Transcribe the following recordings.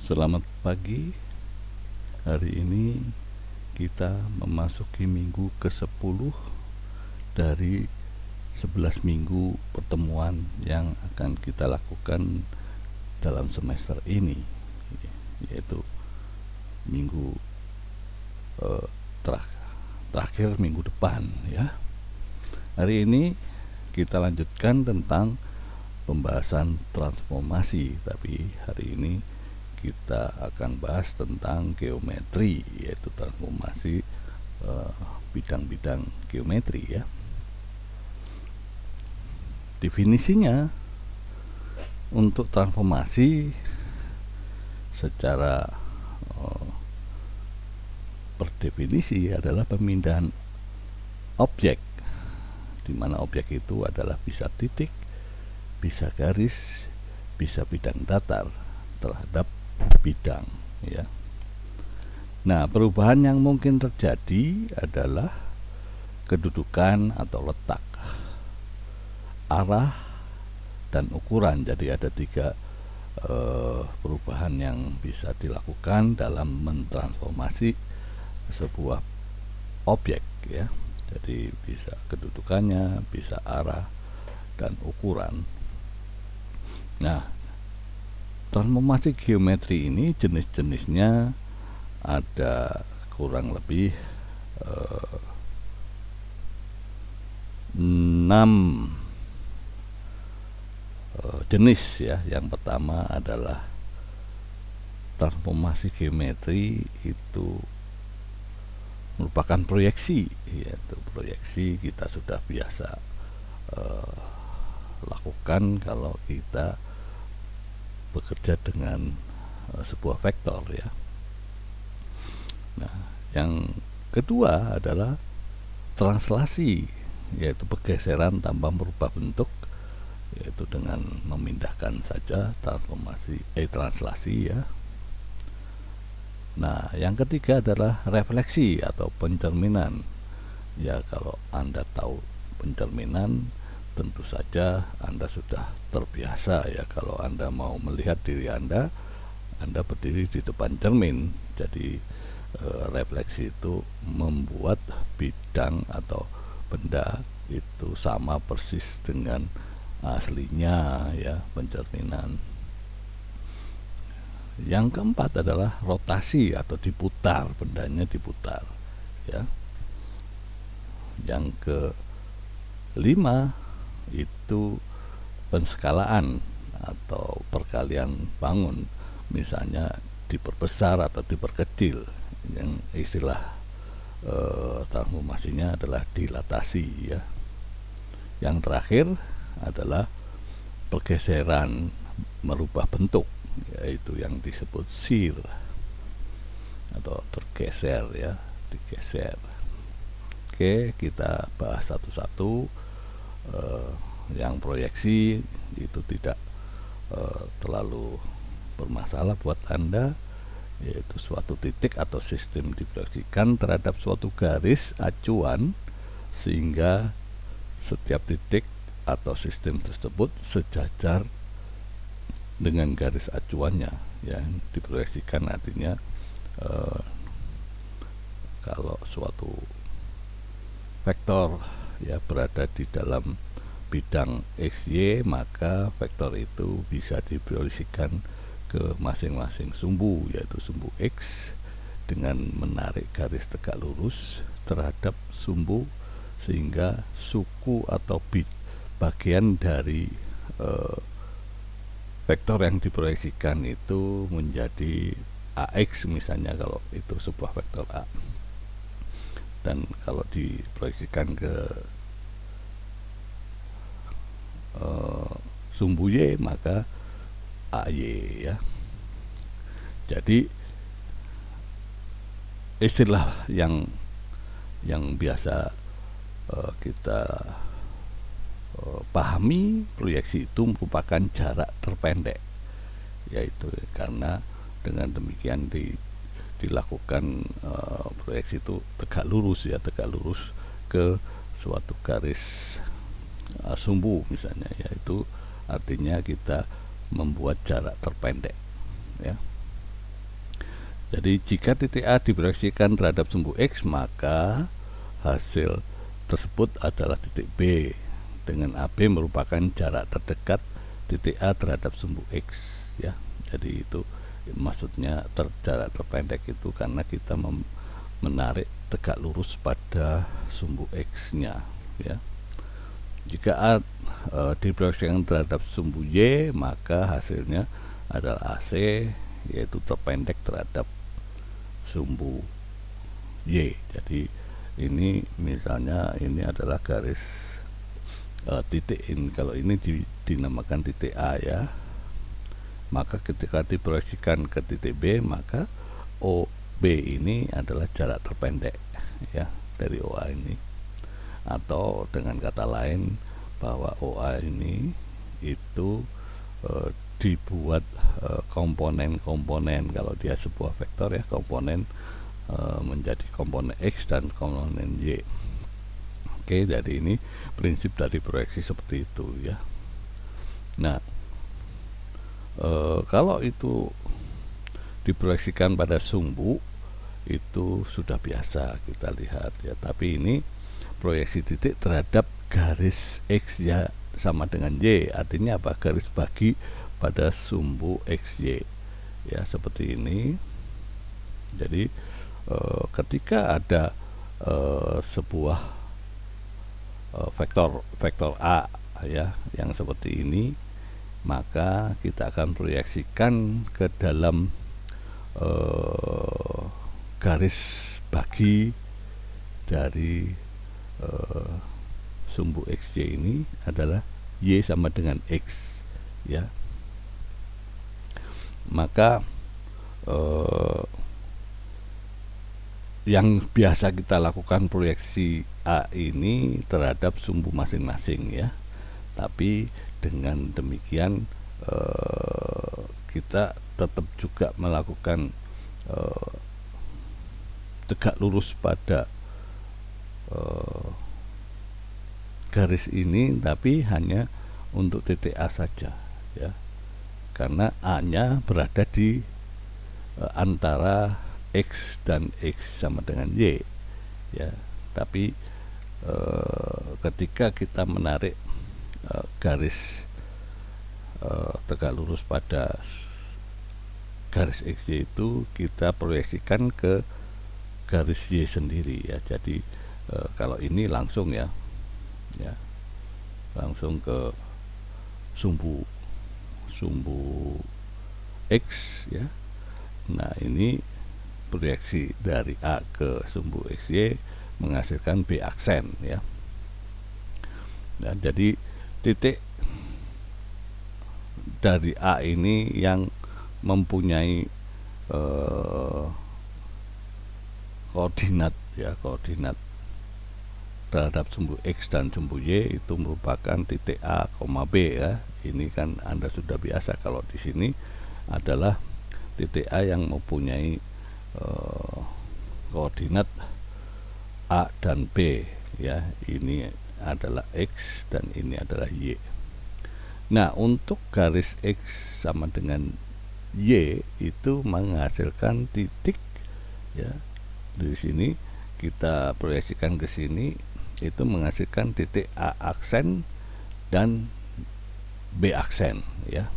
Selamat pagi. Hari ini kita memasuki minggu ke-10 dari 11 minggu pertemuan yang akan kita lakukan dalam semester ini, yaitu minggu terakhir minggu depan ya. Hari ini kita lanjutkan tentang pembahasan transformasi, tapi hari ini kita akan bahas tentang geometri, yaitu transformasi bidang-bidang geometri ya. Definisinya untuk transformasi secara per definisi adalah pemindahan objek, di mana objek itu adalah bisa titik, bisa garis, bisa bidang datar terhadap bidang ya. Nah, perubahan yang mungkin terjadi adalah kedudukan atau letak, arah, dan ukuran. Jadi ada tiga perubahan yang bisa dilakukan dalam mentransformasi sebuah objek ya. Jadi bisa kedudukannya, bisa arah, dan ukuran. Nah, transformasi geometri ini jenis-jenisnya ada kurang lebih 6 jenis ya. Yang pertama adalah transformasi geometri itu merupakan proyeksi, yaitu proyeksi kita sudah biasa lakukan kalau kita bekerja dengan sebuah vektor ya. Nah, yang kedua adalah translasi, yaitu pergeseran tanpa merubah bentuk, yaitu dengan memindahkan saja translasi ya. Nah, yang ketiga adalah refleksi atau pencerminan. Ya, kalau Anda tahu pencerminan, tentu saja Anda sudah terbiasa ya. Kalau Anda mau melihat diri Anda berdiri di depan cermin. Jadi refleksi itu membuat bidang atau benda itu sama persis dengan aslinya ya, pencerminan. Yang keempat adalah rotasi atau diputar, bendanya diputar ya. Yang kelima itu penskalaan atau perkalian bangun, misalnya diperbesar atau diperkecil, yang istilah transformasinya adalah dilatasi ya. Yang terakhir adalah pergeseran merubah bentuk, yaitu yang disebut shear atau tergeser ya, digeser. Oke, kita bahas satu-satu. Yang proyeksi itu tidak terlalu bermasalah buat Anda, yaitu suatu titik atau sistem diproyeksikan terhadap suatu garis acuan sehingga setiap titik atau sistem tersebut sejajar dengan garis acuannya ya. Diproyeksikan artinya kalau suatu vektor ya berada di dalam bidang XY, maka vektor itu bisa diproyeksikan ke masing-masing sumbu, yaitu sumbu X, dengan menarik garis tegak lurus terhadap sumbu sehingga suku atau bagian dari vektor yang diproyeksikan itu menjadi AX misalnya, kalau itu sebuah vektor A. Dan kalau diproyeksikan ke sumbu Y, maka AY ya. Jadi istilah yang biasa kita pahami, proyeksi itu merupakan jarak terpendek, yaitu karena dengan demikian dilakukan proyeksi itu tegak lurus ya, tegak lurus ke suatu garis sumbu misalnya, yaitu artinya kita membuat jarak terpendek ya. Jadi jika titik A diproyeksikan terhadap sumbu X, maka hasil tersebut adalah titik B, dengan AB merupakan jarak terdekat titik A terhadap sumbu X, ya. Jadi itu maksudnya jarak terpendek itu karena kita menarik tegak lurus pada sumbu X nya, ya. Jika A diproyeksikan terhadap sumbu Y, maka hasilnya adalah AC, yaitu terpendek terhadap sumbu Y. Jadi ini misalnya ini adalah garis titik ini, kalau ini dinamakan titik A, ya. Maka ketika diproyeksikan ke titik B, maka OB ini adalah jarak terpendek, ya, dari OA ini. Atau dengan kata lain bahwa OA ini itu dibuat komponen-komponen, kalau dia sebuah vektor, ya, komponen menjadi komponen X dan komponen Y. Oke, jadi ini prinsip dari proyeksi seperti itu, ya. Nah, kalau itu diproyeksikan pada sumbu, itu sudah biasa kita lihat, ya. Tapi ini proyeksi titik terhadap garis X, ya, sama dengan Y, artinya apa? Garis bagi pada sumbu XY, ya, seperti ini. Jadi ketika ada sebuah vektor A, ya, yang seperti ini, maka kita akan proyeksikan ke dalam garis bagi dari sumbu XY ini adalah Y sama dengan X, ya. Maka yang biasa kita lakukan proyeksi A ini terhadap sumbu masing-masing, ya. Tapi dengan demikian kita tetap juga melakukan tegak lurus pada garis ini, tapi hanya untuk titik A saja, ya, karena A nya berada di antara X dan X sama dengan Y, ya. Tapi ketika kita menarik garis tegak lurus pada garis XY itu, kita proyeksikan ke garis Y sendiri, ya. Jadi kalau ini langsung, ya, langsung ke sumbu X, ya. Nah, ini proyeksi dari A ke sumbu XY menghasilkan B aksen, ya. Nah, jadi titik dari A ini yang mempunyai koordinat, ya, koordinat terhadap sumbu X dan sumbu Y itu merupakan titik A, B, ya. Ini kan Anda sudah biasa, kalau di sini adalah titik A yang mempunyai koordinat A dan B, ya. Ini adalah X dan ini adalah Y. Nah, untuk garis X sama dengan Y itu menghasilkan titik, ya. Di sini kita proyeksikan ke sini, itu menghasilkan titik A aksen dan B aksen, ya.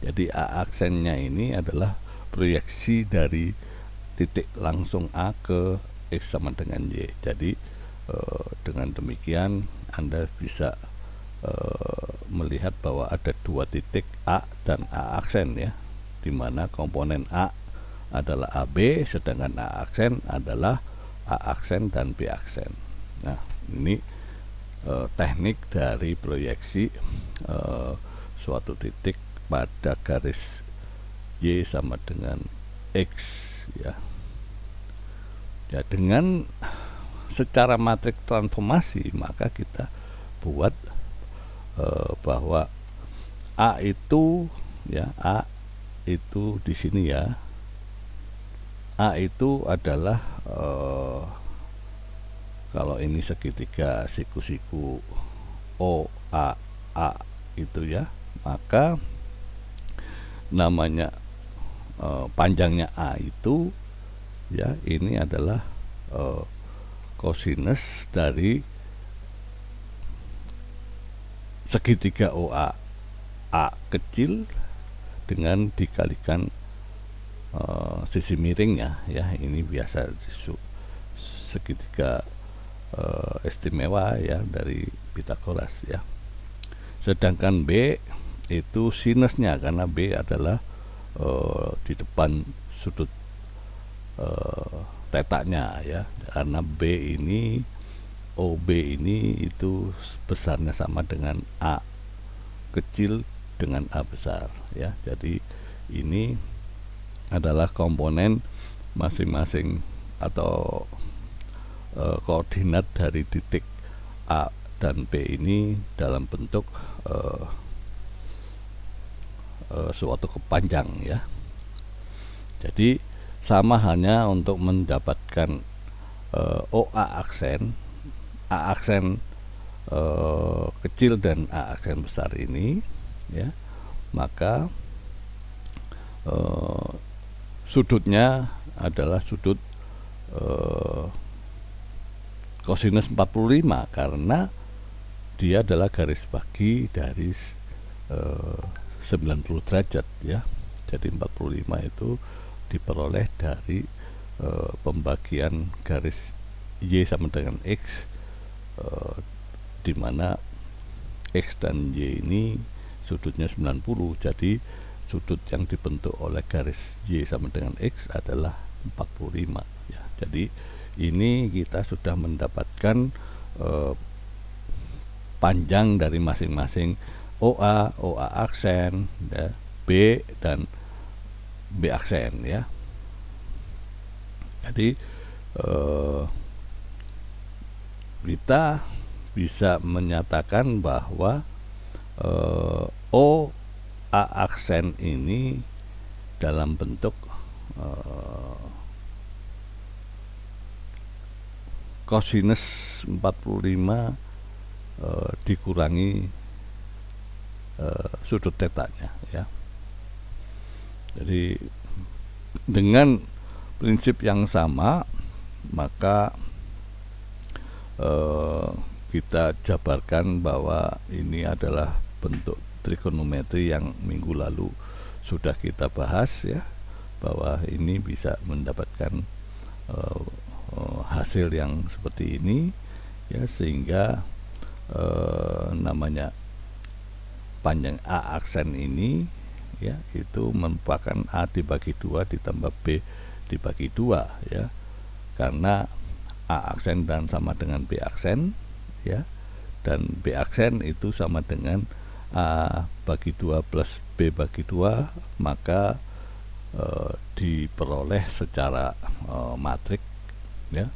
Jadi A aksennya ini adalah proyeksi dari titik langsung A ke X sama dengan Y. Jadi dengan demikian Anda bisa melihat bahwa ada dua titik A dan A aksen, ya, dimana komponen A adalah AB, sedangkan A aksen adalah A aksen dan B aksen. Nah, ini teknik dari proyeksi suatu titik pada garis Y sama dengan X, ya. Ya, dengan secara matrik transformasi, maka kita buat bahwa A itu, ya, A itu di sini, ya. A itu adalah kalau ini segitiga siku-siku OAA itu, ya, maka namanya panjangnya A itu, ya, ini adalah kosinus dari segitiga OA, A kecil dengan dikalikan sisi miringnya, ya. Ini biasa segitiga istimewa, ya, dari Pitagoras, ya. Sedangkan B itu sinusnya, karena B adalah di depan sudut tetanya, ya, karena B ini OB ini itu besarnya sama dengan A kecil dengan A besar, ya. Jadi ini adalah komponen masing-masing atau koordinat dari titik A dan B ini dalam bentuk suatu kepanjang, ya. Jadi sama hanya untuk mendapatkan OA aksen, A aksen kecil dan A aksen besar ini, ya, maka sudutnya adalah sudut kosinus 45, karena dia adalah garis bagi dari 90 derajat, ya. Jadi 45 itu diperoleh dari pembagian garis Y sama dengan X, di mana X dan Y ini sudutnya 90. Jadi sudut yang dibentuk oleh garis Y sama dengan X adalah 45, ya. Jadi ini kita sudah mendapatkan panjang dari masing-masing OA, OA aksen, ya, B dan B aksen, ya. Jadi kita bisa menyatakan bahwa O A aksen ini dalam bentuk kosinus 45 dikurangi sudut tetanya, ya. Jadi dengan prinsip yang sama, maka kita jabarkan bahwa ini adalah bentuk trigonometri yang minggu lalu sudah kita bahas, ya, bahwa ini bisa mendapatkan hasil yang seperti ini, ya, sehingga namanya panjang A aksen ini, ya, itu merupakan A dibagi 2 ditambah B dibagi 2, ya, karena A aksen dan sama dengan B aksen, ya, dan B aksen itu sama dengan A bagi 2 plus B bagi 2, maka diperoleh secara matrik, ya,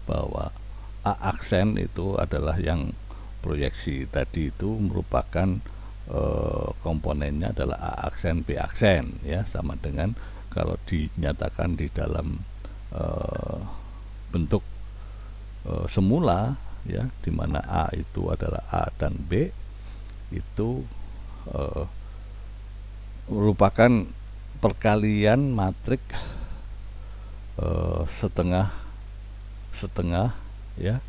bahwa A aksen itu adalah yang proyeksi tadi itu merupakan komponennya adalah A aksen B aksen, ya, sama dengan kalau dinyatakan di dalam bentuk semula, ya, di mana A itu adalah A dan B itu merupakan perkalian matrik setengah, ya.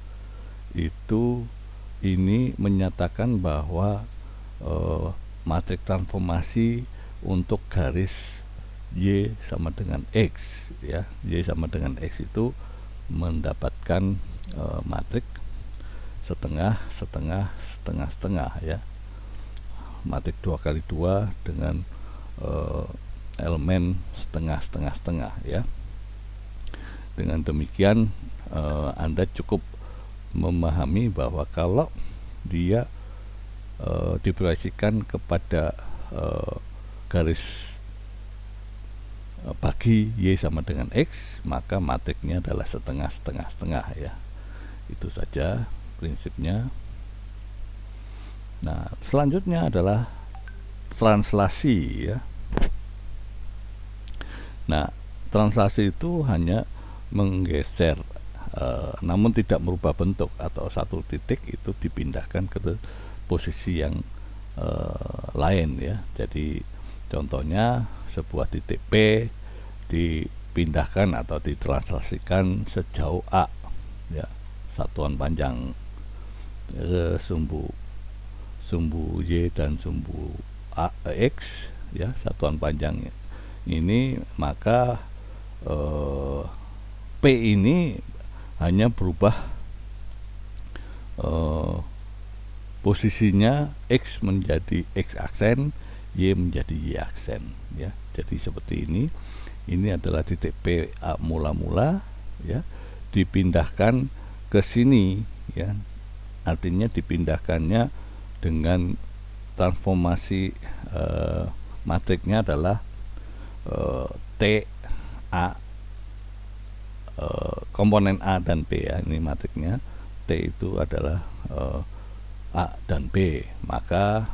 Itu ini menyatakan bahwa matrik transformasi untuk garis Y sama dengan X, ya, Y sama dengan X itu mendapatkan matrik setengah, ya, matrik 2 kali 2 dengan elemen setengah, ya. Dengan demikian Anda cukup memahami bahwa kalau dia diproyeksikan kepada garis bagi Y sama dengan X, maka matriknya adalah setengah, ya. Itu saja prinsipnya. Nah, selanjutnya adalah translasi, ya. Nah, translasi itu hanya menggeser, namun tidak merubah bentuk, atau satu titik itu dipindahkan ke posisi yang lain, ya. Jadi Contohnya sebuah titik P dipindahkan atau ditranslasikan sejauh A, ya, satuan panjang sumbu Y dan sumbu X, ya, satuan panjangnya ini, maka P ini hanya berubah posisinya, X menjadi X aksen, Y menjadi Y aksen, ya. Jadi seperti ini adalah titik P mula-mula, ya, dipindahkan ke sini, ya. Artinya dipindahkannya dengan transformasi matriknya adalah T A, komponen A dan B, ya. Ini matriknya T itu adalah A dan B, maka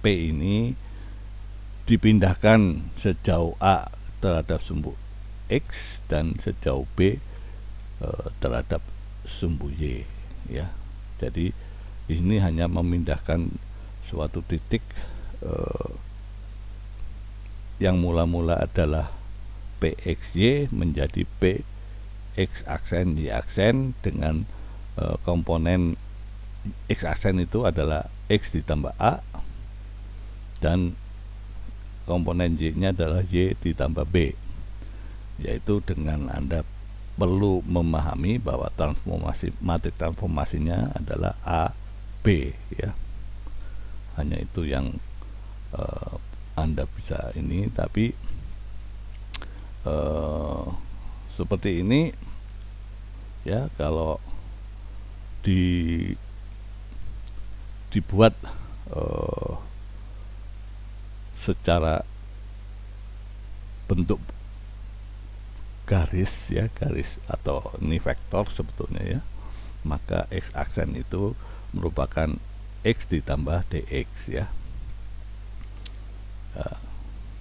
P ini dipindahkan sejauh A terhadap sumbu X dan sejauh B terhadap sumbu Y, ya. Jadi ini hanya memindahkan suatu titik yang mula-mula adalah PXY menjadi PX aksen Y aksen dengan komponen X aksen itu adalah X ditambah A dan komponen Y nya adalah Y ditambah B, yaitu dengan Anda perlu memahami bahwa matrik transformasinya adalah A B, ya. Hanya itu yang Anda bisa ini, tapi seperti ini, ya, kalau dibuat secara bentuk garis, ya, garis atau ini vektor sebetulnya, ya, maka X aksen itu merupakan X ditambah DX, ya.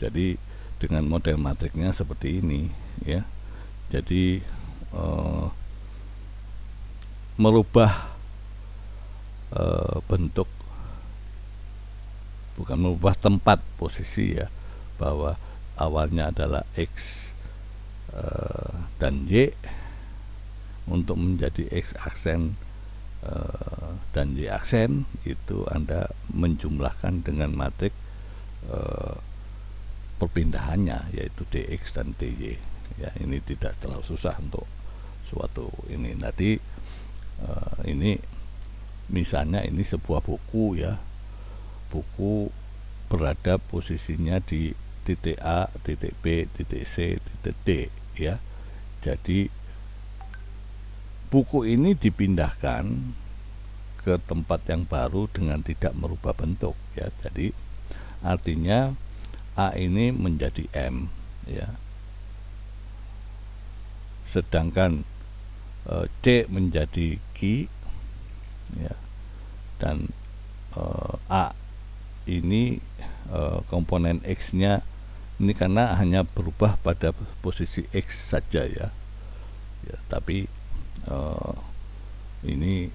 Jadi dengan model matriknya seperti ini, ya. Jadi merubah bentuk, bukan merubah tempat posisi, ya, bahwa awalnya adalah X dan Y untuk menjadi X aksen dan Y aksen, itu Anda menjumlahkan dengan matrik perpindahannya, yaitu DX dan DY, ya. Ini tidak terlalu susah untuk suatu ini. Nanti ini misalnya ini sebuah buku, ya, buku berada posisinya di titik A, titik B, titik C, titik D, ya. Jadi buku ini dipindahkan ke tempat yang baru dengan tidak merubah bentuk, ya. Jadi artinya A ini menjadi M, ya, sedangkan C menjadi Q, ya, dan A ini komponen X nya ini karena hanya berubah pada posisi X saja, ya, ya, tapi ini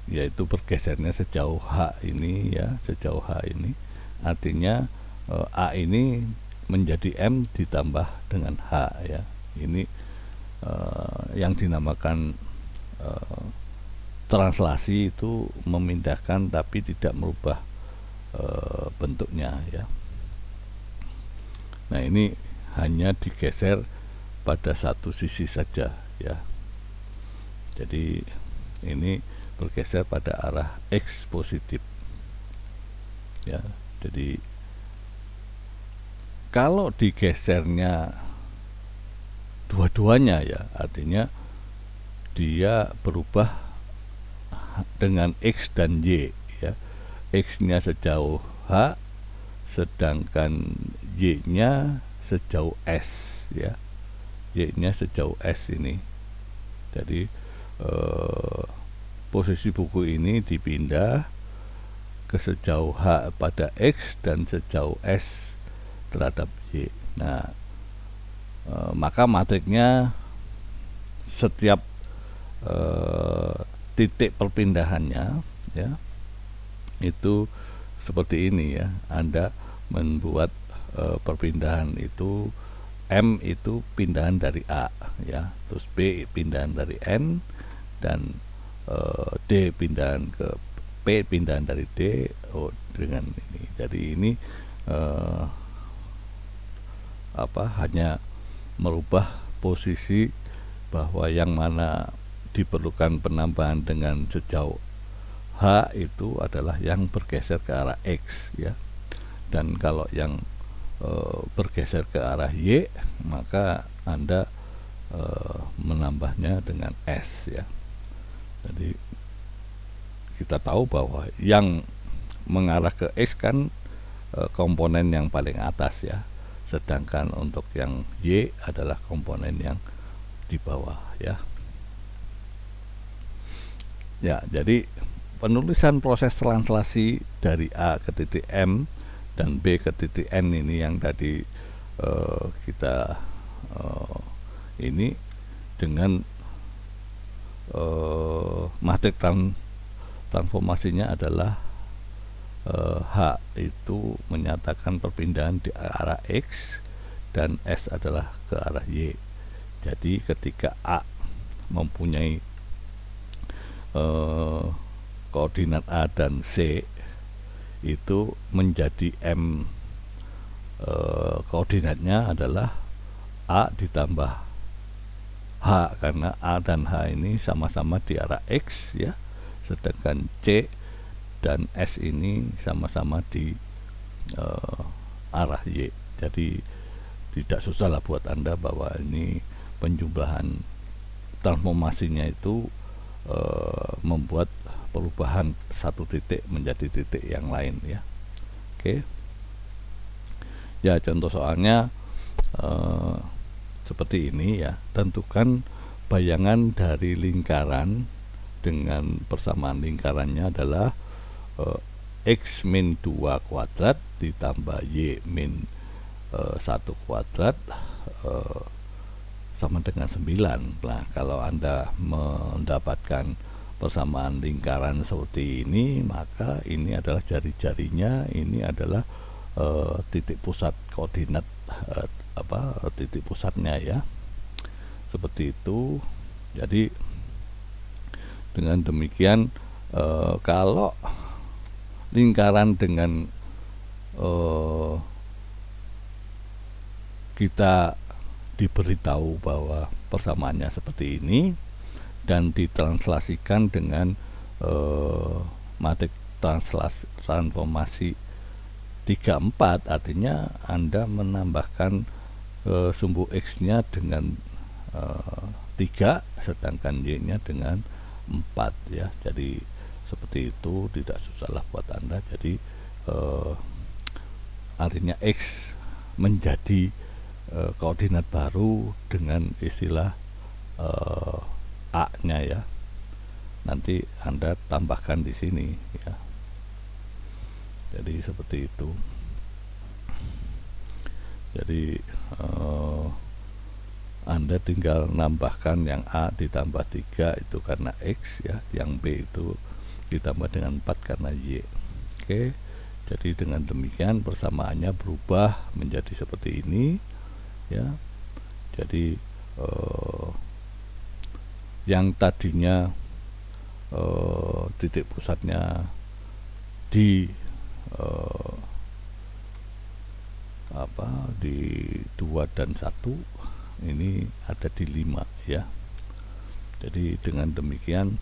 yaitu bergesernya sejauh H ini, ya, sejauh H ini, artinya A ini menjadi M ditambah dengan H, ya. Ini yang dinamakan translasi, itu memindahkan tapi tidak merubah bentuknya, ya. Nah, ini hanya digeser pada satu sisi saja, ya. Jadi ini bergeser pada arah X positif, ya. Jadi kalau digesernya dua-duanya, ya, artinya dia berubah dengan X dan Y, ya. X nya sejauh H sedangkan Y nya sejauh S, ya. Y nya sejauh S ini. Jadi posisi buku ini dipindah ke sejauh H pada X dan sejauh S terhadap Y. Nah, maka matriknya setiap titik perpindahannya, ya, itu seperti ini, ya. Anda membuat perpindahan itu M itu pindahan dari A ya, terus B pindahan dari N, dan D pindahan ke P pindahan dari D. Dengan ini, jadi ini hanya merubah posisi bahwa yang mana diperlukan penambahan dengan sejauh H itu adalah yang bergeser ke arah X ya, dan kalau yang bergeser ke arah Y, maka Anda menambahnya dengan S ya. Jadi kita tahu bahwa yang mengarah ke X kan komponen yang paling atas ya, sedangkan untuk yang Y adalah komponen yang di bawah ya. Ya, jadi penulisan proses translasi dari A ke titik M dan B ke titik N ini yang tadi kita ini dengan matrik transformasinya adalah H itu menyatakan perpindahan di arah X dan S adalah ke arah Y. Jadi ketika A mempunyai koordinat A dan C, itu menjadi M koordinatnya adalah A ditambah H, karena A dan H ini sama-sama di arah X ya, sedangkan C dan S ini sama-sama di arah Y. Jadi tidak susah lah buat Anda bahwa ini penjumlahan transformasinya itu membuat perubahan satu titik menjadi titik yang lain ya. Oke. Ya, contoh soalnya seperti ini ya. Tentukan bayangan dari lingkaran dengan persamaan lingkarannya adalah X min 2 kuadrat ditambah Y min 1 kuadrat sama dengan 9. Nah, kalau Anda mendapatkan persamaan lingkaran seperti ini, maka ini adalah jari-jarinya, ini adalah titik pusat koordinat titik pusatnya ya. Seperti itu. Jadi dengan demikian kalau lingkaran dengan kita diberitahu bahwa persamaannya seperti ini dan ditranslasikan dengan matrik transformasi 3,4, artinya Anda menambahkan sumbu X nya dengan 3 sedangkan Y nya dengan 4 ya. Jadi seperti itu, tidak susah lah buat Anda. Jadi artinya X menjadi koordinat baru dengan istilah A nya ya. Nanti Anda tambahkan di sini ya. Jadi seperti itu. Jadi Anda tinggal nambahkan yang A ditambah 3 itu karena X ya, yang B itu ditambah dengan 4 karena Y. Oke. Jadi dengan demikian persamaannya berubah menjadi seperti ini ya. Jadi yang tadinya titik pusatnya di di 2 dan 1, ini ada di 5 ya. Jadi dengan demikian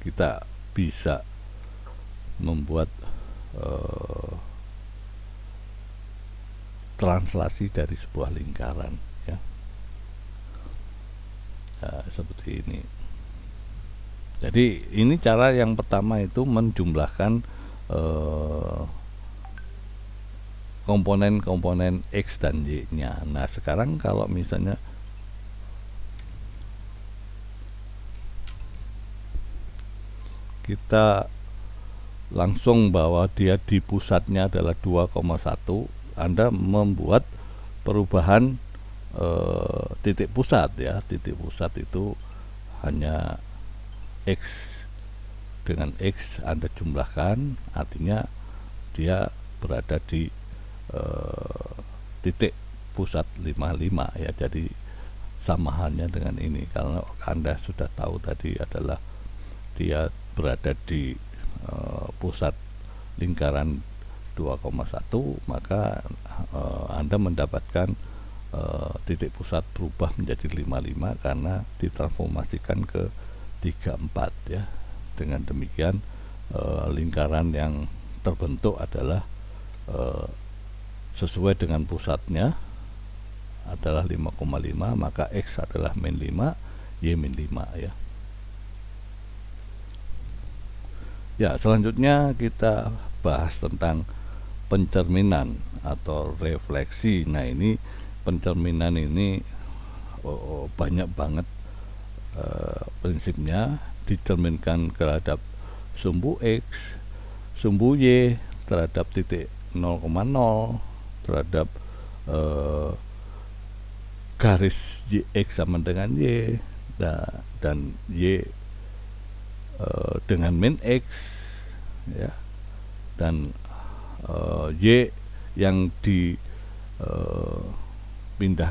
kita bisa membuat translasi dari sebuah lingkaran ya. Nah, seperti ini. Jadi ini cara yang pertama, itu menjumlahkan komponen-komponen X dan Y nya. Nah sekarang kalau misalnya kita langsung bahwa dia di pusatnya adalah 2,1, Anda membuat perubahan titik pusat ya. Titik pusat itu hanya X dengan X Anda jumlahkan, artinya dia berada di titik pusat 55 ya. Jadi sama halnya dengan ini, kalau Anda sudah tahu tadi adalah dia berada di pusat lingkaran 2,1, maka Anda mendapatkan titik pusat berubah menjadi 55 karena ditransformasikan ke 34 ya. Dengan demikian lingkaran yang terbentuk adalah sesuai dengan pusatnya adalah 5,5, maka X adalah min 5, Y min 5 ya. Ya, selanjutnya kita bahas tentang pencerminan atau refleksi. Nah, ini pencerminan ini banyak banget prinsipnya. Dicerminkan terhadap sumbu X, sumbu Y, terhadap titik 0,0, terhadap garis X sama dengan Y, dan Y dengan min X ya, dan Y yang dipindah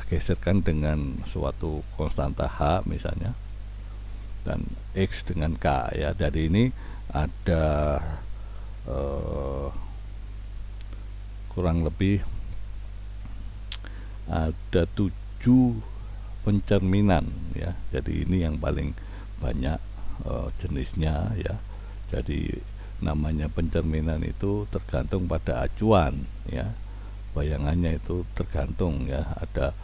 geserkan dengan suatu konstanta H misalnya, dan X dengan K ya. Jadi ini ada kurang lebih ada 7 pencerminan ya. Jadi ini yang paling banyak jenisnya ya. Jadi namanya pencerminan itu tergantung pada acuan ya. Bayangannya itu tergantung ya, ada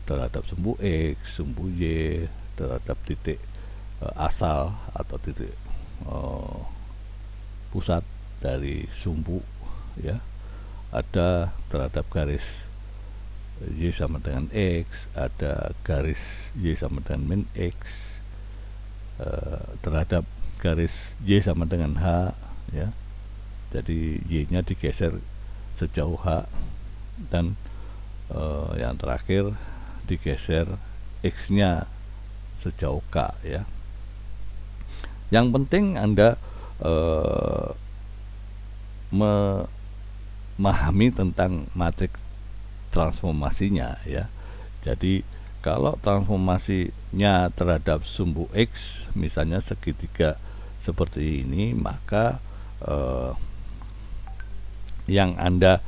terhadap sumbu X, sumbu Y, terhadap titik asal atau titik pusat dari sumbu ya, ada terhadap garis Y sama dengan X, ada garis Y sama dengan min X, terhadap garis Y sama dengan H ya. Jadi Y nya digeser sejauh H, dan yang terakhir digeser X nya sejauh K ya. Yang penting Anda memahami tentang matriks transformasinya ya. Jadi kalau transformasinya terhadap sumbu X misalnya segitiga seperti ini, maka yang Anda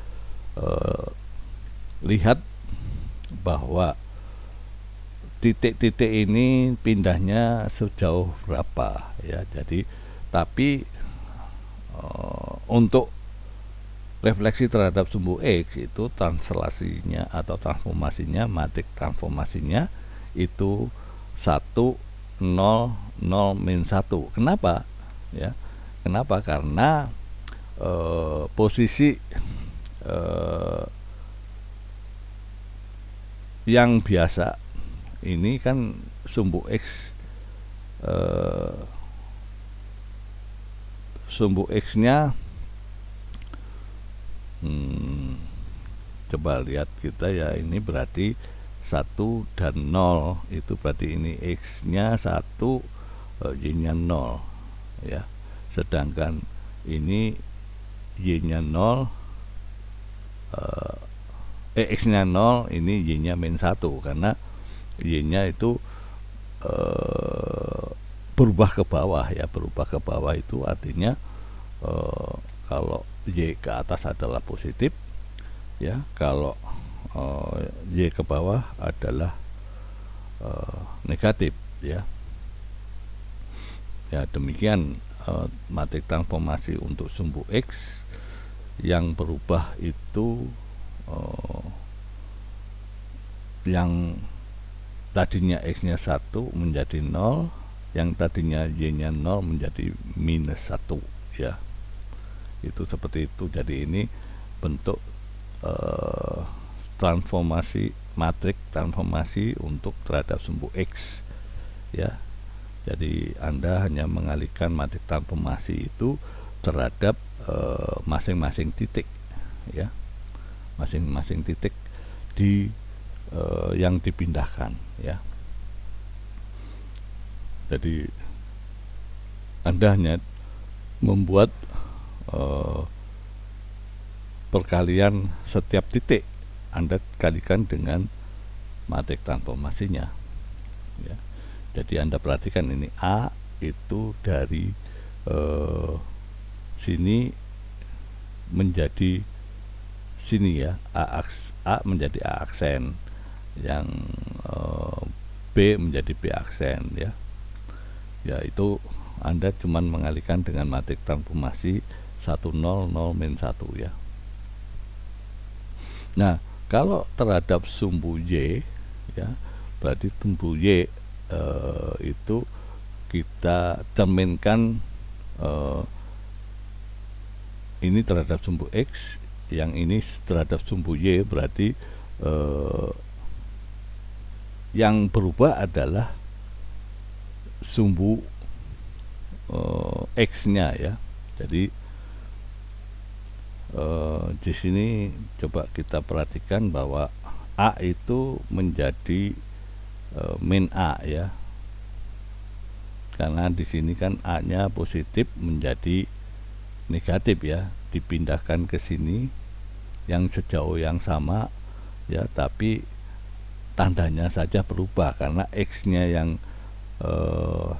lihat bahwa titik-titik ini pindahnya sejauh berapa ya. Jadi tapi untuk refleksi terhadap sumbu X itu translasinya atau transformasinya, matrik transformasinya itu 1, 0, 0, min 1. Kenapa? Ya. Kenapa? Karena posisi yang biasa ini kan sumbu X, sumbu X nya coba lihat kita ya, ini berarti 1 dan 0, itu berarti ini X nya 1, Y nya 0 ya. Sedangkan ini Y nya 0, X nya 0, ini Y nya min 1, karena Y nya itu berubah ke bawah ya. Berubah ke bawah itu artinya kalau Y ke atas adalah positif ya, kalau Y ke bawah adalah negatif ya. Ya, demikian matrik transformasi untuk sumbu X. Yang berubah itu yang tadinya X nya 1 menjadi 0, yang tadinya Y nya 0 menjadi minus 1 ya. Itu seperti itu. Jadi ini bentuk transformasi, matrik transformasi untuk terhadap sumbu X ya. Jadi Anda hanya mengalihkan matrik transformasi itu terhadap masing-masing titik ya, masing-masing titik di yang dipindahkan ya. Jadi Anda hanya membuat perkalian setiap titik Anda kalikan dengan matrik transformasinya ya. Jadi Anda perhatikan ini A itu dari sini menjadi sini ya, A menjadi A aksen, yang B menjadi B aksen ya. Ya itu Anda cuman mengalihkan dengan matrik transformasi 1 0 0 min 1 ya. Nah, kalau terhadap sumbu Y ya, berarti sumbu Y itu kita cerminkan ini terhadap sumbu X, yang ini terhadap sumbu Y, berarti yang berubah adalah sumbu X-nya ya. Jadi di sini coba kita perhatikan bahwa A itu menjadi min A ya, karena di sini kan A-nya positif menjadi negatif ya, dipindahkan ke sini yang sejauh yang sama ya, tapi tandanya saja berubah karena X-nya yang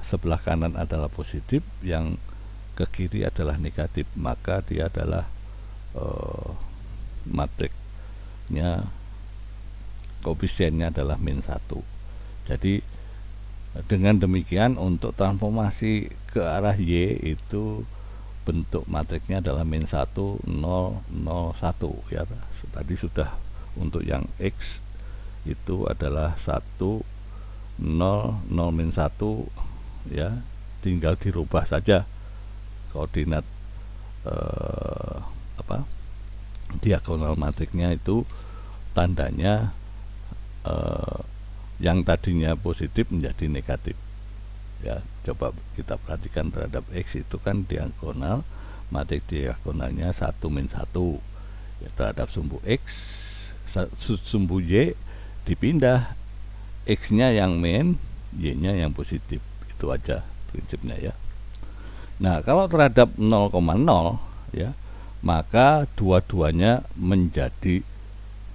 sebelah kanan adalah positif, yang ke kiri adalah negatif, maka dia adalah matriknya, koefisiennya adalah min 1. Jadi dengan demikian untuk transformasi ke arah Y itu bentuk matriknya adalah min 1 0 0 1 ya. Tadi sudah untuk yang X itu adalah 1 0 0 min 1 ya, tinggal dirubah saja koordinat diagonal matriknya, itu tandanya yang tadinya positif menjadi negatif ya. Coba kita perhatikan terhadap X itu kan diagonal, matrik diagonalnya 1 min 1 ya, terhadap sumbu X, sumbu Y dipindah, X-nya yang min, Y-nya yang positif, itu aja prinsipnya ya. Nah, kalau terhadap 0,0 ya, maka dua-duanya menjadi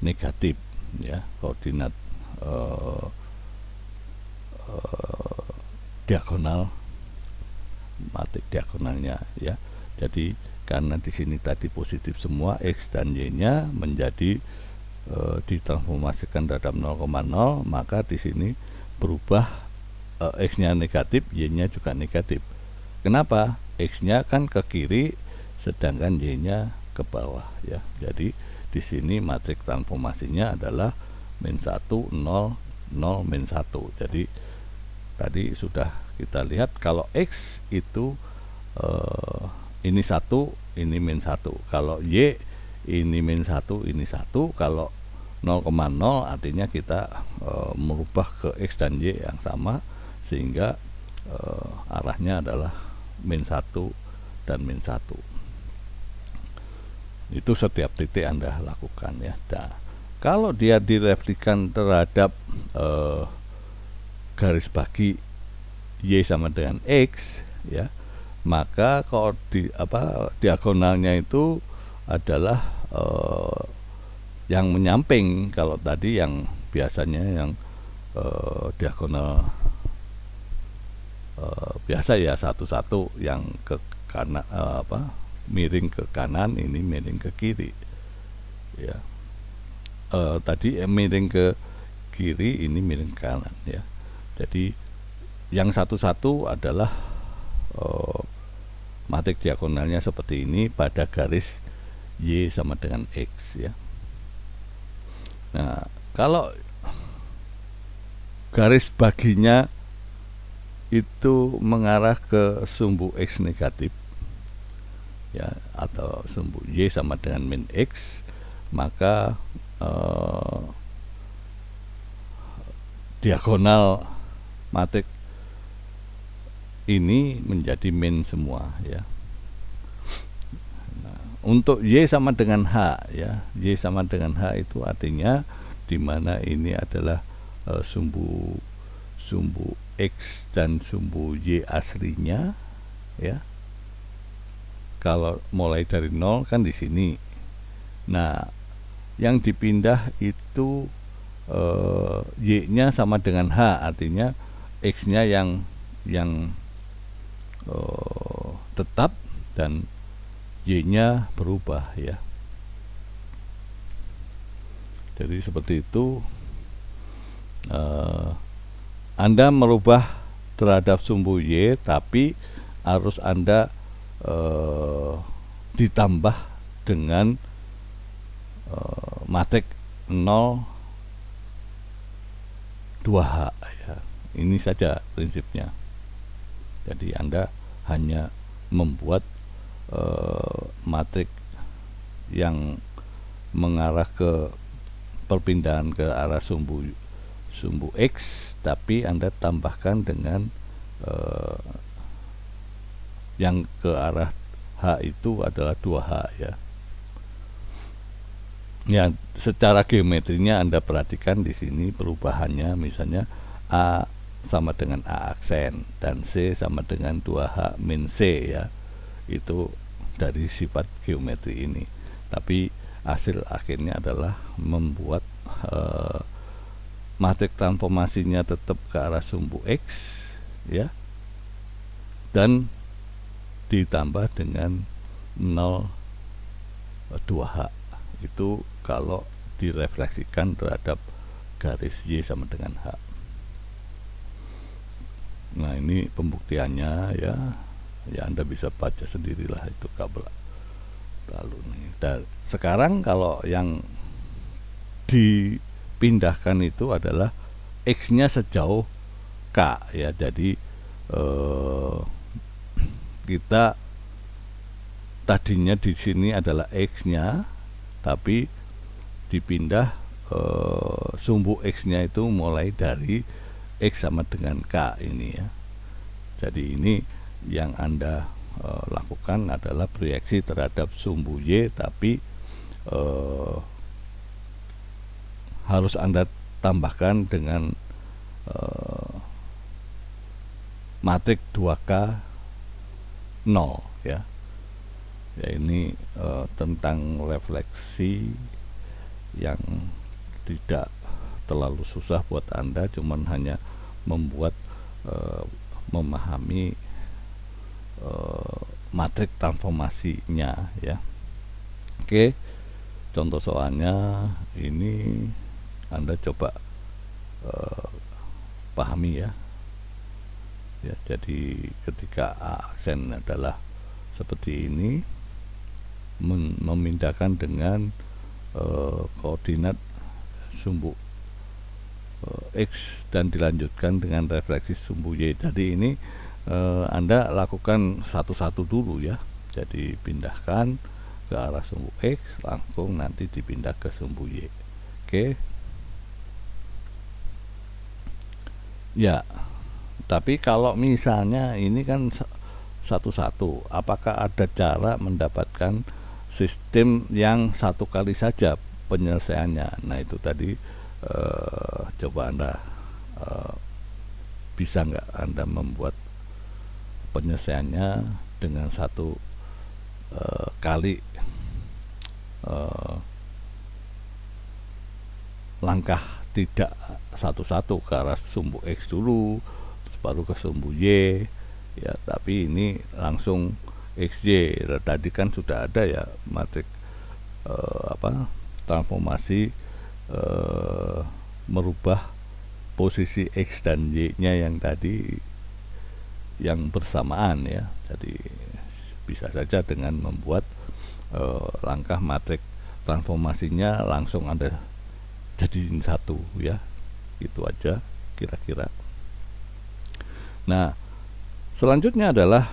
negatif ya, koordinat diagonal, matrik diagonalnya ya. Jadi karena di sini tadi positif semua, X dan Y-nya menjadi ditransformasikan terhadap 0,0, maka di sini berubah, X-nya negatif, Y-nya juga negatif. Kenapa? X-nya kan ke kiri sedangkan Y-nya ke bawah ya. Jadi di sini matrik transformasinya adalah min 1 0 0 min 1. Jadi tadi sudah kita lihat kalau X itu ini 1, ini min 1. Kalau Y ini min 1, ini 1. Kalau 0,0 artinya kita merubah ke X dan Y yang sama, sehingga arahnya adalah min 1 dan min 1. Itu setiap titik Anda lakukan ya. Nah, kalau dia direfleksikan terhadap garis bagi Y sama dengan X ya, maka diagonalnya itu adalah yang menyamping. Kalau tadi yang biasanya yang diagonal biasa ya, satu-satu, yang ke kanan miring ke kanan, ini miring ke kiri ya. Tadi miring ke kiri, ini miring ke kanan ya. Jadi yang satu-satu adalah matrik diagonalnya seperti ini pada garis Y sama dengan X ya. Nah, kalau garis baginya itu mengarah ke sumbu X negatif ya, atau sumbu Y sama dengan min X, maka diagonal matrik ini menjadi min semua ya. Nah, untuk Y sama dengan H ya, Y sama dengan H itu artinya dimana ini adalah sumbu X dan sumbu Y aslinya ya. Kalau mulai dari 0 kan di sini, Nah, yang dipindah itu Y-nya sama dengan H, artinya X-nya yang tetap dan Y-nya berubah ya. Jadi seperti itu, Anda merubah terhadap sumbu Y, tapi harus Anda ditambah dengan matrix 0 2H ya. Ini saja prinsipnya. Jadi Anda hanya membuat matrix yang mengarah ke perpindahan ke arah sumbu X, tapi Anda tambahkan dengan yang ke arah H itu adalah 2H ya. Ya, secara geometrinya Anda perhatikan di sini perubahannya, misalnya A sama dengan A aksen dan C sama dengan 2H min C ya. Itu dari sifat geometri ini. Tapi hasil akhirnya adalah membuat matriks transformasinya tetap ke arah sumbu X ya, dan ditambah dengan 0 2H. Itu kalau direfleksikan terhadap garis Y sama dengan H. Nah, ini pembuktiannya ya. Ya, Anda bisa baca sendirilah itu kabel. Lalu nih, dan sekarang kalau yang dipindahkan itu adalah X-nya sejauh K ya. Jadi kita tadinya di sini adalah X-nya, tapi dipindah sumbu X-nya itu mulai dari X sama dengan K ini ya. Jadi ini yang Anda lakukan adalah proyeksi terhadap sumbu Y, tapi harus Anda tambahkan dengan matriks 2K 0 ya. Ya, ini tentang refleksi yang tidak terlalu susah buat Anda, cuman hanya membuat memahami matriks transformasinya ya. Oke, contoh soalnya ini Anda coba pahami ya. Ya, jadi ketika A aksen adalah seperti ini, memindahkan dengan koordinat sumbu X dan dilanjutkan dengan refleksi sumbu Y. Jadi ini Anda lakukan satu-satu dulu ya. Jadi pindahkan ke arah sumbu X, langsung nanti dipindah ke sumbu Y. Oke. Ya, tapi kalau misalnya ini kan satu-satu, apakah ada cara mendapatkan sistem yang satu kali saja penyelesaiannya? Nah, itu tadi coba Anda bisa nggak Anda membuat penyelesaiannya dengan satu kali langkah, tidak satu-satu ke arah sumbu X dulu terus baru ke sumbu Y ya, tapi ini langsung XY. Tadi kan sudah ada ya matriks transformasi merubah posisi X dan Y nya yang tadi yang bersamaan ya. Jadi bisa saja dengan membuat langkah matriks transformasinya langsung Anda jadiin satu ya. Itu aja kira-kira. Nah, selanjutnya adalah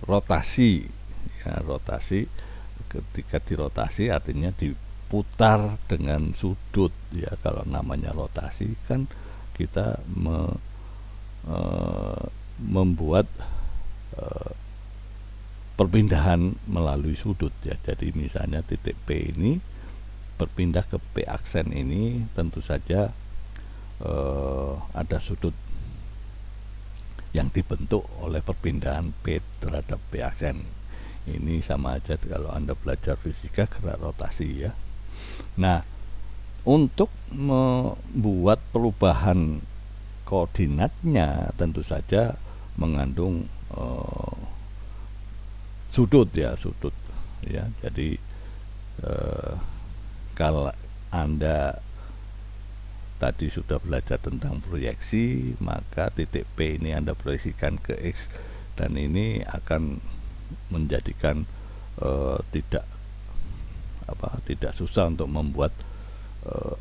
rotasi ya. Rotasi, ketika dirotasi artinya diputar dengan sudut ya. Kalau namanya rotasi kan kita membuat perpindahan melalui sudut ya. Jadi misalnya titik P ini berpindah ke P aksen ini, tentu saja ada sudut yang dibentuk oleh perpindahan P terhadap P aksen. Ini sama aja kalau Anda belajar fisika gerak rotasi ya. Nah, untuk membuat perubahan koordinatnya tentu saja mengandung sudut ya, sudut ya. Jadi kalau Anda tadi sudah belajar tentang proyeksi, maka titik P ini Anda proyeksikan ke X, dan ini akan menjadikan tidak susah untuk membuat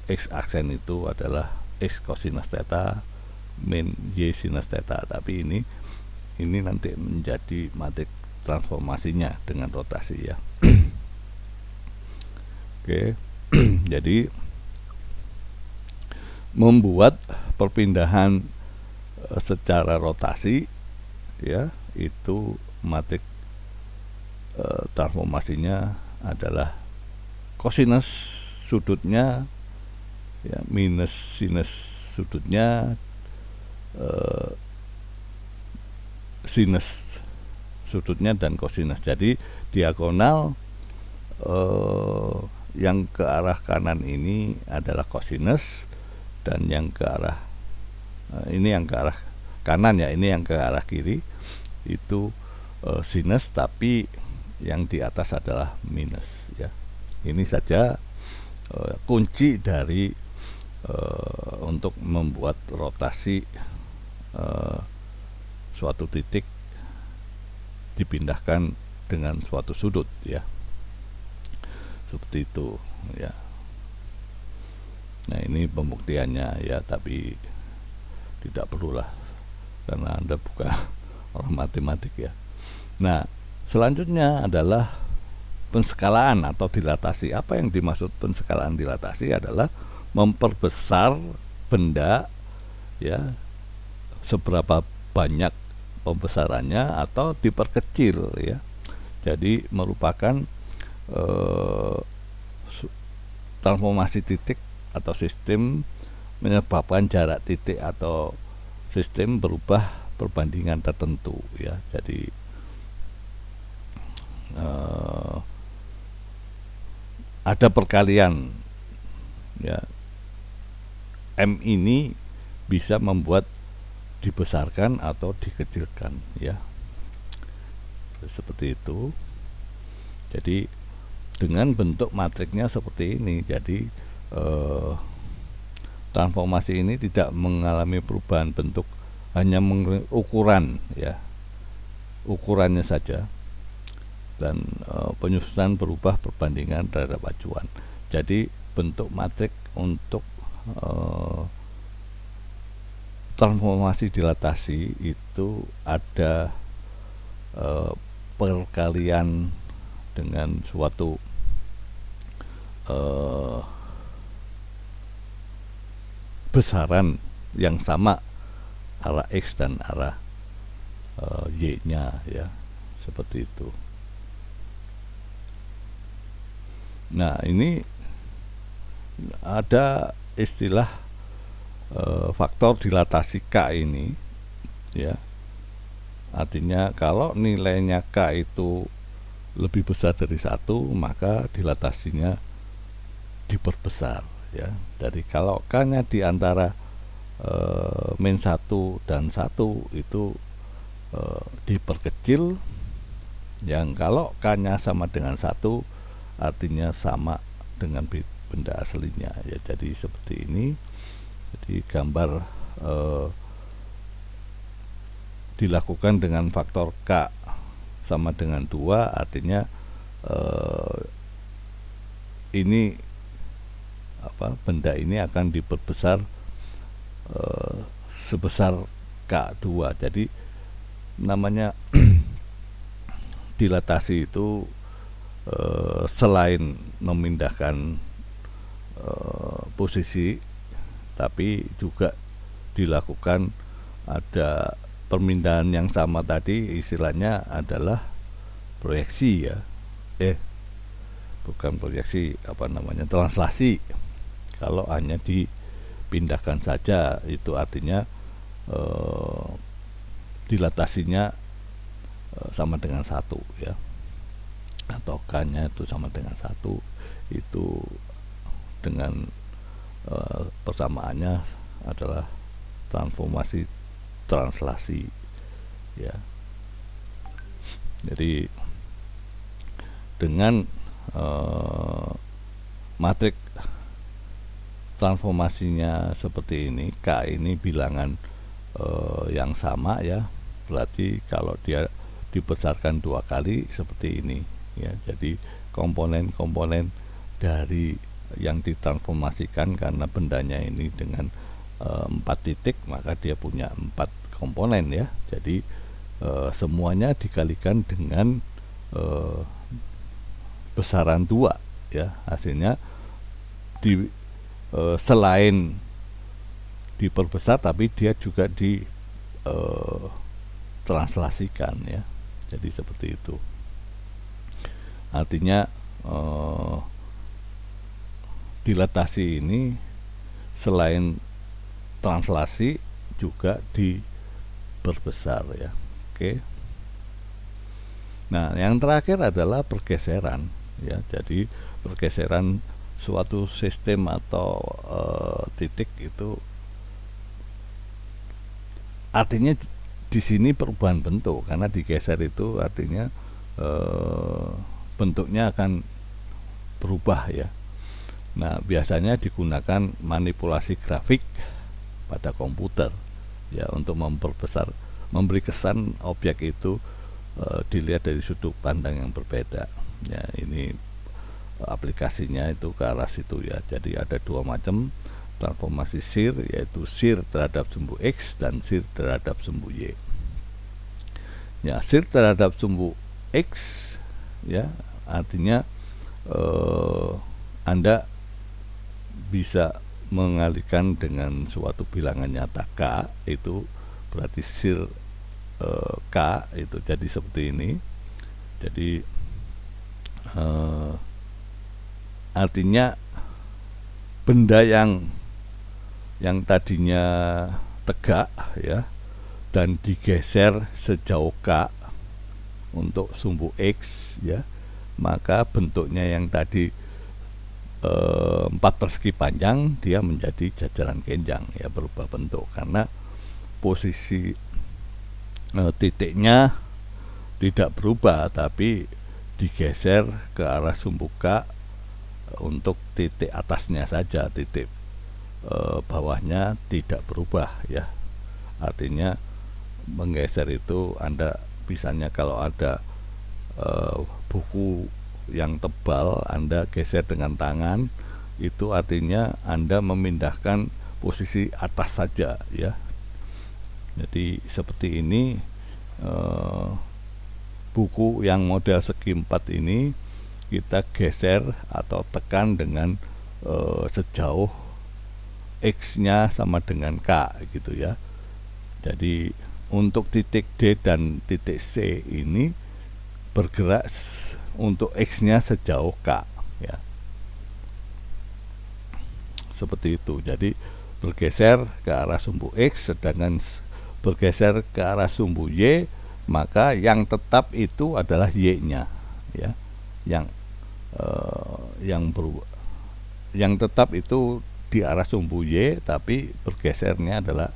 X aksen itu adalah X cosinus theta min Y sinus theta, tapi ini nanti menjadi matrik transformasinya dengan rotasi ya. Oke. Jadi membuat perpindahan secara rotasi ya, itu matrik transformasinya adalah kosinus sudutnya ya minus sinus sudutnya sinus sudutnya dan kosinus. Jadi diagonal yang ke arah kanan ini adalah kosinus, dan yang ke arah ini yang ke arah kanan ya, ini yang ke arah kiri itu sinus, tapi yang di atas adalah minus ya. Ini saja kunci dari untuk membuat rotasi suatu titik dipindahkan dengan suatu sudut ya, seperti itu ya. Nah, ini pembuktiannya ya, tapi tidak perlulah karena Anda bukan orang matematik ya. Nah, selanjutnya adalah penskalaan atau dilatasi. Apa yang dimaksud penskalaan dilatasi adalah memperbesar benda ya, seberapa banyak pembesarannya atau diperkecil ya. Jadi merupakan transformasi titik atau sistem menyebabkan jarak titik atau sistem berubah perbandingan tertentu ya. Jadi ada perkalian ya, M ini bisa membuat dibesarkan atau dikecilkan ya, seperti itu. Jadi dengan bentuk matriknya seperti ini, jadi transformasi ini tidak mengalami perubahan bentuk, hanya ukuran ya, ukurannya saja, dan penyusunan berubah perbandingan terhadap acuan. Jadi bentuk matrik untuk transformasi dilatasi itu ada perkalian dengan suatu besaran yang sama arah X dan arah Y nya ya, seperti itu. Nah, ini ada istilah faktor dilatasi K ini ya, artinya kalau nilainya K itu lebih besar dari 1, maka dilatasinya diperbesar ya. Jadi kalau K nya di antara min 1 dan 1 itu diperkecil, yang kalau K nya sama dengan 1 artinya sama dengan benda aslinya ya. Jadi seperti ini. Jadi gambar dilakukan dengan faktor K sama dengan 2, artinya ini benda ini akan diperbesar sebesar K2. Jadi namanya dilatasi itu selain memindahkan posisi, tapi juga dilakukan ada pemindahan yang sama tadi, istilahnya adalah proyeksi ya, bukan proyeksi, translasi. Kalau hanya dipindahkan saja itu artinya dilatasinya sama dengan 1 ya. atau K-nya itu sama dengan 1, itu dengan persamaannya adalah transformasi translasi ya. Jadi dengan matrik transformasinya seperti ini, K ini bilangan yang sama ya, berarti kalau dia dibesarkan 2 kali seperti ini ya. Jadi komponen-komponen dari yang ditransformasikan, karena bendanya ini dengan 4 titik, maka dia punya 4 komponen ya. Jadi semuanya dikalikan dengan besaran 2 ya, hasilnya selain diperbesar tapi dia juga ditranslasikan ya. Jadi seperti itu, artinya dilatasi ini selain translasi juga diperbesar ya. Oke. Nah, yang terakhir adalah pergeseran ya. Jadi pergeseran suatu sistem atau titik itu artinya di sini perubahan bentuk, karena digeser itu artinya bentuknya akan berubah ya. Nah, biasanya digunakan manipulasi grafik pada komputer ya, untuk memperbesar, memberi kesan objek itu dilihat dari sudut pandang yang berbeda ya. Ini aplikasinya itu ke arah situ ya. Jadi ada 2 macam transformasi shear, yaitu shear terhadap sumbu X dan shear terhadap sumbu Y ya. Shear terhadap sumbu X ya, artinya Anda bisa mengalihkan dengan suatu bilangan nyata K, itu berarti shear K itu jadi seperti ini. Jadi artinya benda yang tadinya tegak ya dan digeser sejauh K untuk sumbu X ya, maka bentuknya yang tadi 4 persegi panjang, dia menjadi jajaran kenjang ya, berubah bentuk karena posisi titiknya tidak berubah tapi digeser ke arah sumbu K untuk titik atasnya saja, titik bawahnya tidak berubah ya. Artinya menggeser itu Anda misalnya kalau ada buku yang tebal Anda geser dengan tangan, itu artinya Anda memindahkan posisi atas saja ya. Jadi seperti ini buku yang model segi 4 ini kita geser atau tekan dengan sejauh X nya sama dengan K gitu ya. Jadi untuk titik D dan titik C ini bergerak untuk X nya sejauh K ya, seperti itu. Jadi bergeser ke arah sumbu X, sedangkan bergeser ke arah sumbu Y, maka yang tetap itu adalah Y nya ya. Yang tetap itu di arah sumbu Y, tapi bergesernya adalah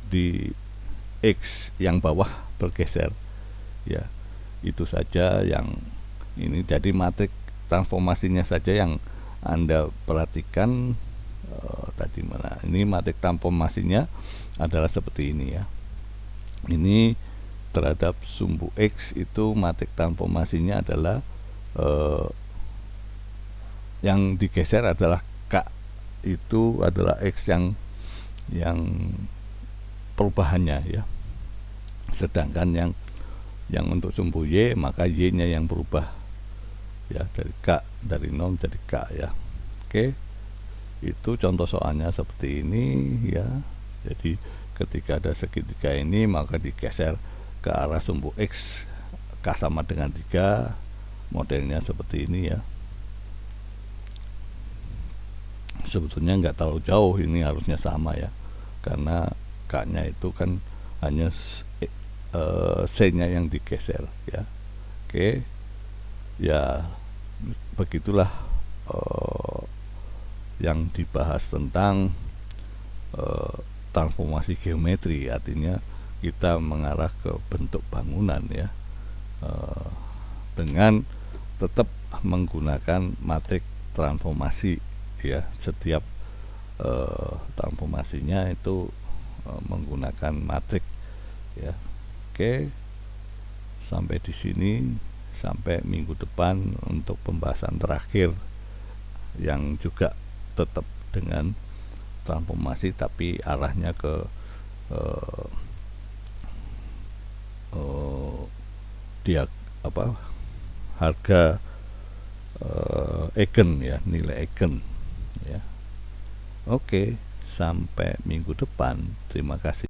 di X yang bawah bergeser ya. Itu saja yang ini, jadi matrik transformasinya saja yang Anda perhatikan. Tadi mana, ini matrik transformasinya adalah seperti ini ya. Ini terhadap sumbu X itu matrik transformasinya adalah yang digeser adalah K, itu adalah X yang perubahannya ya. Sedangkan yang untuk sumbu Y, maka Y nya yang berubah ya, dari K, dari 0 jadi K ya. Oke, itu contoh soalnya seperti ini ya. Jadi ketika ada segitiga ini, maka digeser ke arah sumbu X, K sama dengan 3, modelnya seperti ini ya. Sebetulnya nggak terlalu jauh, ini harusnya sama ya, karena K nya itu kan hanya C nya yang digeser ya. Oke, ya begitulah eh, yang dibahas tentang eh, transformasi geometri, artinya kita mengarah ke bentuk bangunan ya, eh, dengan tetap menggunakan matrik transformasi ya. Setiap transformasinya itu menggunakan matrik ya. Oke, sampai di sini, sampai minggu depan untuk pembahasan terakhir yang juga tetap dengan transformasi tapi arahnya ke eh, eh, dia apa harga eigen ya, nilai eigen ya. Oke, sampai minggu depan. Terima kasih.